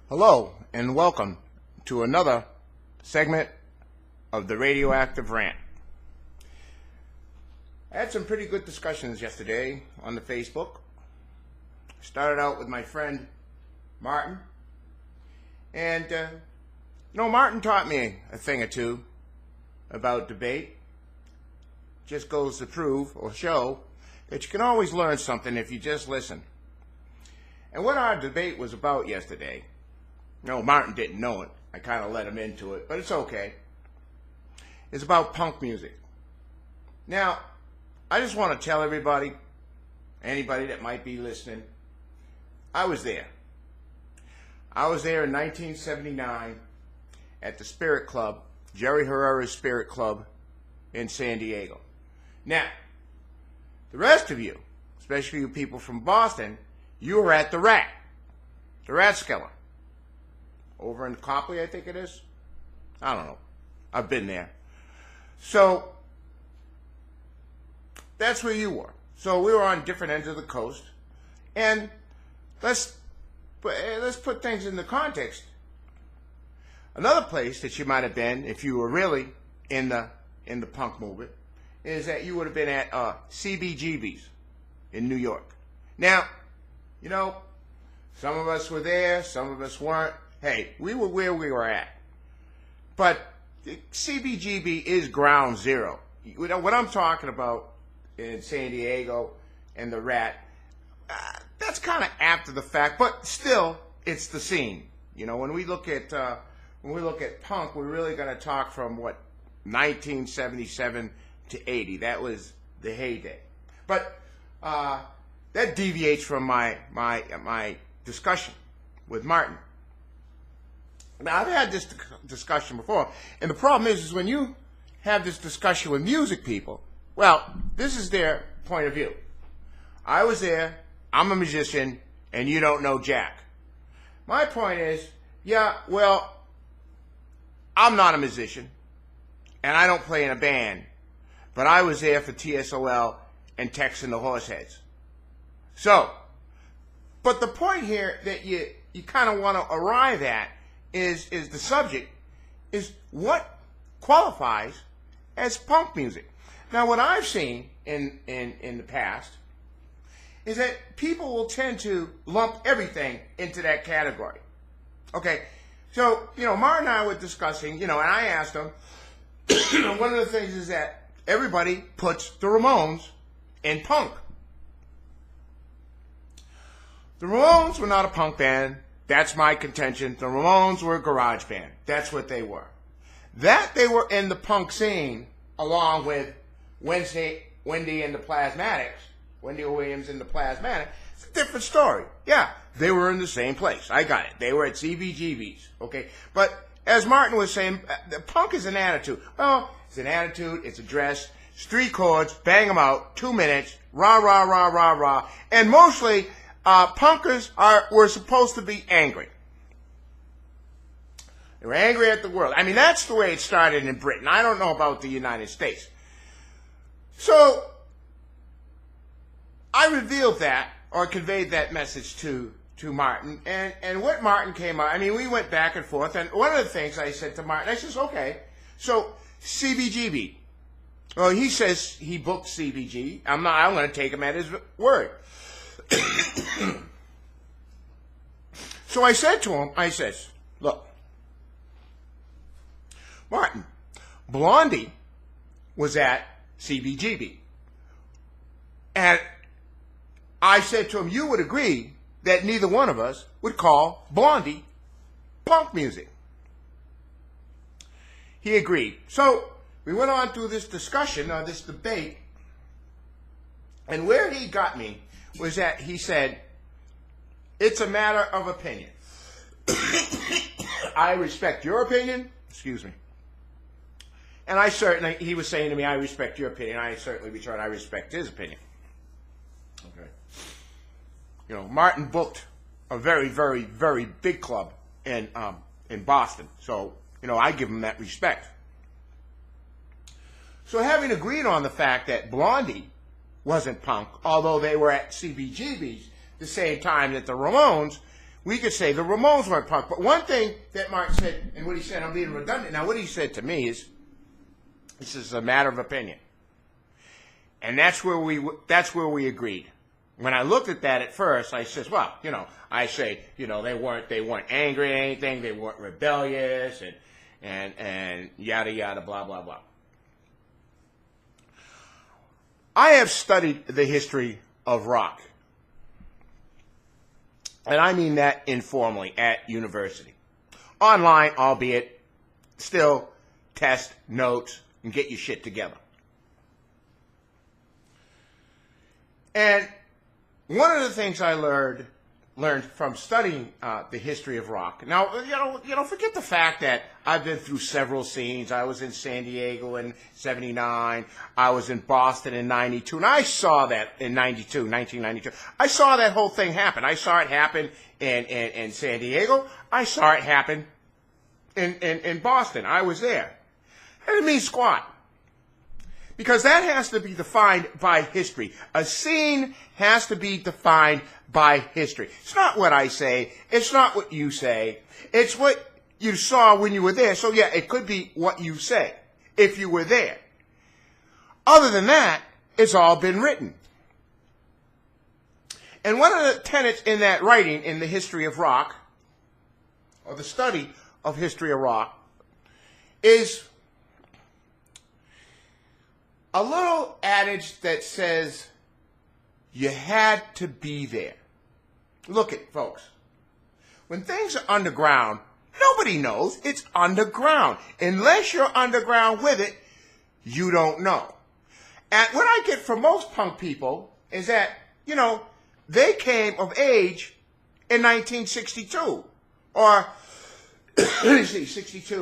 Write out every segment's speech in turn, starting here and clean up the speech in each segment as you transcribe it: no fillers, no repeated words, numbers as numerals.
Hello and welcome to another segment of the Radioactive Rant. I had some pretty good discussions yesterday on the Facebook. Started out with my friend Martin, and Martin taught me a thing or two about debate. Just goes to prove or show that you can always learn something if you just listen. And what our debate was about yesterday, Martin didn't know it. I kind of let him into it, but it's okay. It's about punk music. Now, I just want to tell everybody, anybody that might be listening, I was there. I was there in 1979 at the Spirit Club, Jerry Herrera's Spirit Club in San Diego. Now, the rest of you, especially you people from Boston, you were at the Rathskeller. Over in Copley, I think it is. I don't know. I've been there. So, that's where you were. So we were on different ends of the coast. And let's put things into context. Another place that you might have been, if you were really in the punk movement, is that you would have been at CBGB's in New York. Now, some of us were there, some of us weren't. Hey, we were where we were at. But CBGB is ground zero. What I'm talking about in San Diego and the Rat, that's kind of after the fact, but still, it's the scene. When we look at punk, we're really going to talk from 1977 to 80. That was the heyday. But that deviates from my discussion with Martin. Now, I've had this discussion before, and the problem is when you have this discussion with music people, well, this is their point of view. I was there, I'm a musician, and you don't know jack. My point is, I'm not a musician, and I don't play in a band, but I was there for TSOL and Tex and the Horseheads. So, but the point here that you kind of want to arrive at is the subject, is what qualifies as punk music. Now, what I've seen in the past is that people will tend to lump everything into that category. Okay, so, Martin and I were discussing, and I asked him, one of the things is that everybody puts the Ramones in punk. The Ramones were not a punk band. That's my contention. The Ramones were a garage band. That's what they were. That they were in the punk scene, along with Wendy and the Plasmatics, Wendy Williams and the Plasmatics, it's a different story. Yeah, they were in the same place. I got it. They were at CBGB's. Okay, but as Martin was saying, the punk is an attitude. Well, it's an attitude. It's a dress. It's 3 chords. Bang them out. 2 minutes. Rah, rah, rah, rah, rah. And mostly, punkers were supposed to be angry. They were angry at the world. I mean, that's the way it started in Britain. I don't know about the United States. So, I revealed that, or conveyed that message to Martin, and what Martin came out, we went back and forth, and one of the things I said to Martin, I says, okay, so CBGB. Well, he says he booked CBG. I'm going to take him at his word. So I said to him, look, Martin, Blondie was at CBGB. And I said to him, you would agree that neither one of us would call Blondie punk music. He agreed. So we went on through this discussion, this debate, and where he got me was that he said, it's a matter of opinion. I respect your opinion. Excuse me. And he was saying to me, I respect your opinion. I certainly returned, I respect his opinion. Okay. Martin booked a very, very, very big club in Boston. So, I give him that respect. So having agreed on the fact that Blondie wasn't punk, although they were at CBGB's the same time that the Ramones, we could say the Ramones weren't punk. But one thing that Martin said, and what he said, I'm being redundant now, what he said to me is, this is a matter of opinion. And that's where we agreed. When I looked at that at first, I says, well, they weren't angry at anything, they weren't rebellious, and yada yada, blah blah blah. I have studied the history of rock, and I mean that informally at university, online, albeit, still test notes and get your shit together. And one of the things I learned from studying the history of rock. Now, forget the fact that I've been through several scenes. I was in San Diego in '79. I was in Boston in '92, and I saw that in 1992. I saw that whole thing happen. I saw it happen in San Diego. I saw it happen in Boston. I was there. That didn't mean squat. Because that has to be defined by history. A scene has to be defined by history. It's not what I say. It's not what you say. It's what you saw when you were there. So yeah, it could be what you say if you were there. Other than that, it's all been written. And one of the tenets in that writing in the history of rock, or the study of history of rock, is a little adage that says you had to be there. Look it, folks. When things are underground, nobody knows it's underground. Unless you're underground with it, you don't know. And what I get from most punk people is that, they came of age in 1962. Or, let me see, 62,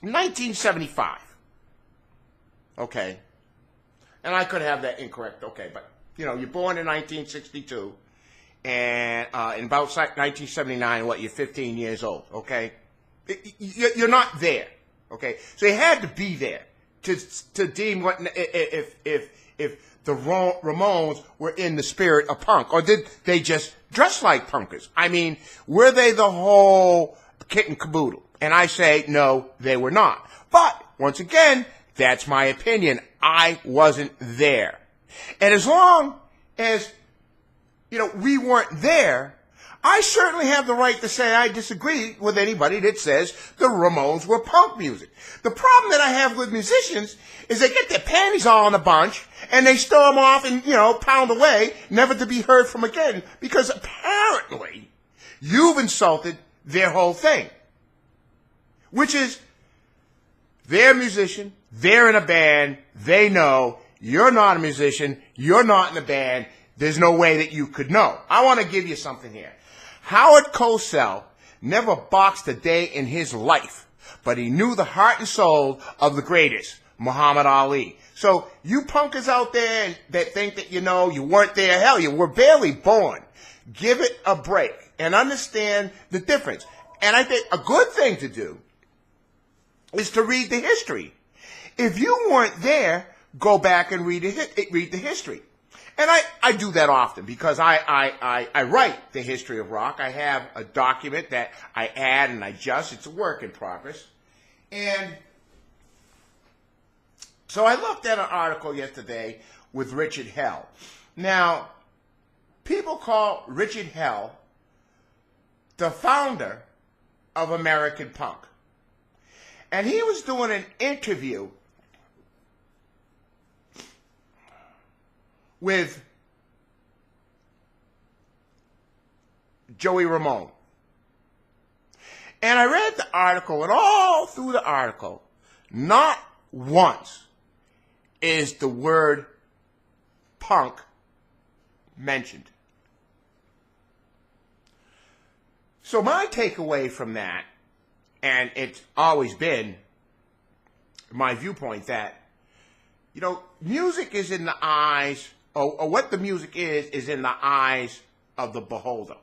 1975. Okay. And I could have that incorrect. Okay. But, you're born in 1962. And in about 1979, you're 15 years old. Okay. You're not there. Okay. So you had to be there to deem what, if the Ramones were in the spirit of punk. Or did they just dress like punkers? I mean, were they the whole kit and caboodle? And I say, no, they were not. But, once again, that's my opinion. I wasn't there. And as long as, we weren't there, I certainly have the right to say I disagree with anybody that says the Ramones were punk music. The problem that I have with musicians is they get their panties all in a bunch and they storm off and, pound away, never to be heard from again, because apparently you've insulted their whole thing. Which is, they're a musician, they're in a band, they know, you're not a musician, you're not in a band, there's no way that you could know. I want to give you something here. Howard Cosell never boxed a day in his life, but he knew the heart and soul of the greatest, Muhammad Ali. So you punkers out there that think that, you weren't there, hell, you were barely born. Give it a break and understand the difference. And I think a good thing to do is to read the history. If you weren't there, go back and read the history. And I do that often because I write the history of rock. I have a document that I add and I adjust. It's a work in progress. And so I looked at an article yesterday with Richard Hell. Now, people call Richard Hell the founder of American punk. And he was doing an interview with Joey Ramone. And I read the article, and all through the article, not once is the word punk mentioned. So my takeaway from that, and it's always been my viewpoint that, music is in the eyes, or what the music is in the eyes of the beholder.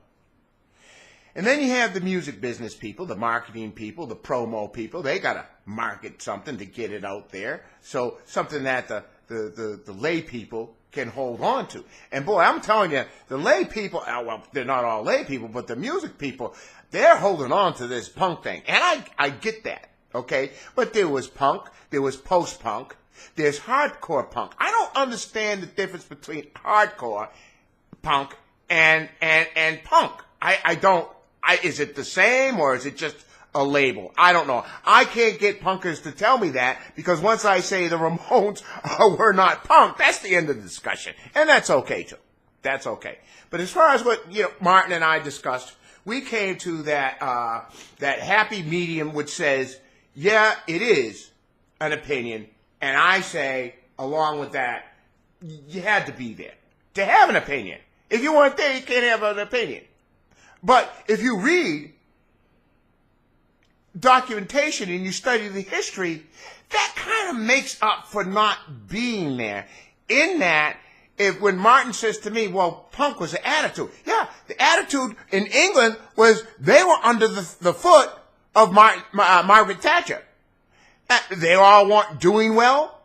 And then you have the music business people, the marketing people, the promo people. They got to market something to get it out there. So something that the lay people can hold on to. And boy, I'm telling you, the lay people, well, they're not all lay people, but the music people, they're holding on to this punk thing. And I get that, okay? But there was punk, there was post-punk, there's hardcore punk. I don't understand the difference between hardcore punk and punk. I don't. Is it the same or is it just a label? I don't know. I can't get punkers to tell me that, because once I say the Ramones were not punk, that's the end of the discussion. And that's okay too. That's okay. But as far as what Martin and I discussed, we came to that happy medium which says, yeah, it is an opinion, and I say, along with that, you had to be there to have an opinion. If you weren't there, you can't have an opinion. But if you read documentation and you study the history, that kind of makes up for not being there. In that, when Martin says to me, well, punk was the attitude. Yeah, the attitude in England was they were under the foot of Margaret Thatcher. They all weren't doing well.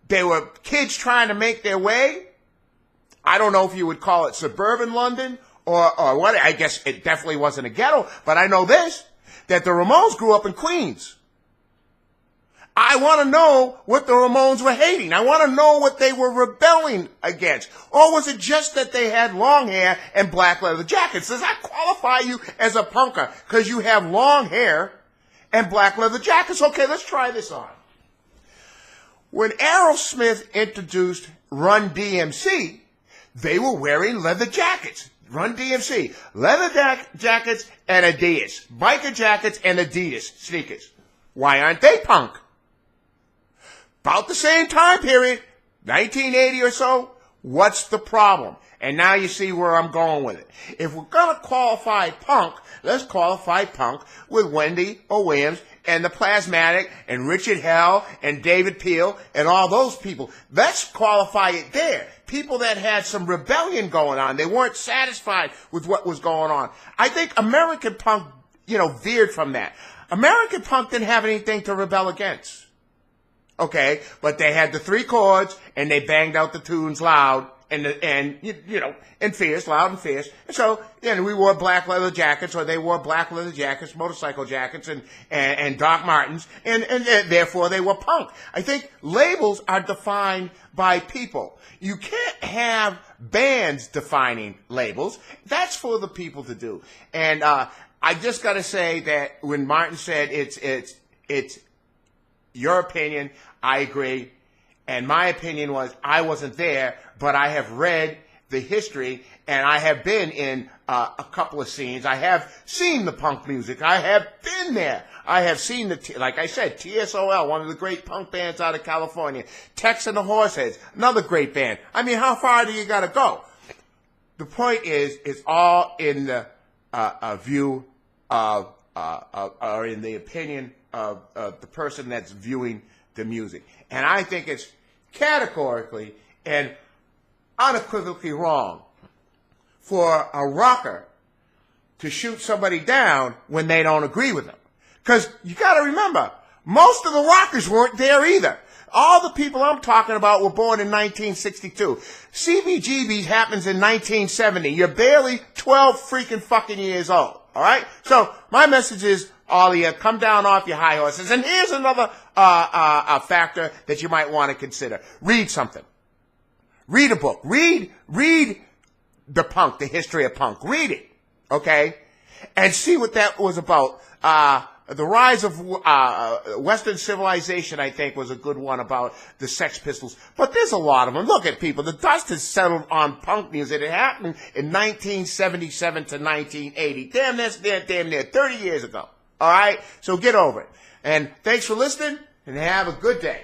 They were kids trying to make their way. I don't know if you would call it suburban London or what. I guess it definitely wasn't a ghetto, but I know this, that the Ramones grew up in Queens. I want to know what the Ramones were hating. I want to know what they were rebelling against. Or was it just that they had long hair and black leather jackets? Does that qualify you as a punker because you have long hair and black leather jackets? Okay, let's try this on. When Aerosmith introduced Run DMC, they were wearing leather jackets. Run DMC. Leather jackets and Adidas. Biker jackets and Adidas sneakers. Why aren't they punk? About the same time period, 1980 or so. What's the problem? And now you see where I'm going with it. If we're going to qualify punk, let's qualify punk with Wendy O. Williams and the Plasmatic and Richard Hell and David Peel and all those people. Let's qualify it there. People that had some rebellion going on. They weren't satisfied with what was going on. I think American punk, veered from that. American punk didn't have anything to rebel against. Okay, but they had the three chords and they banged out the tunes loud and fierce, loud and fierce. And so, we wore black leather jackets, or they wore black leather jackets, motorcycle jackets, and Doc Martens, and therefore they were punk. I think labels are defined by people. You can't have bands defining labels. That's for the people to do. And I just got to say that when Martin said it's your opinion, I agree. And my opinion was I wasn't there, but I have read the history, and I have been in a couple of scenes. I have seen the punk music. I have been there. I have seen like I said, TSOL, one of the great punk bands out of California. Tex and the Horseheads, another great band. I mean, how far do you got to go? The point is, it's all in the view of, or in the opinion of the person that's viewing the music. And I think it's categorically and unequivocally wrong for a rocker to shoot somebody down when they don't agree with them. Because you got to remember, most of the rockers weren't there either. All the people I'm talking about were born in 1962. CBGB happens in 1970. You're barely 12 freaking fucking years old. All right? So my message is, all of you, come down off your high horses. And here's another factor that you might want to consider. Read something. Read a book. Read the punk, the history of punk. Read it, okay? And see what that was about. The rise of Western civilization, I think, was a good one about the Sex Pistols. But there's a lot of them. Look at people. The dust has settled on punk music. It happened in 1977 to 1980. Damn near 30 years ago. All right? So get over it. And thanks for listening, and have a good day.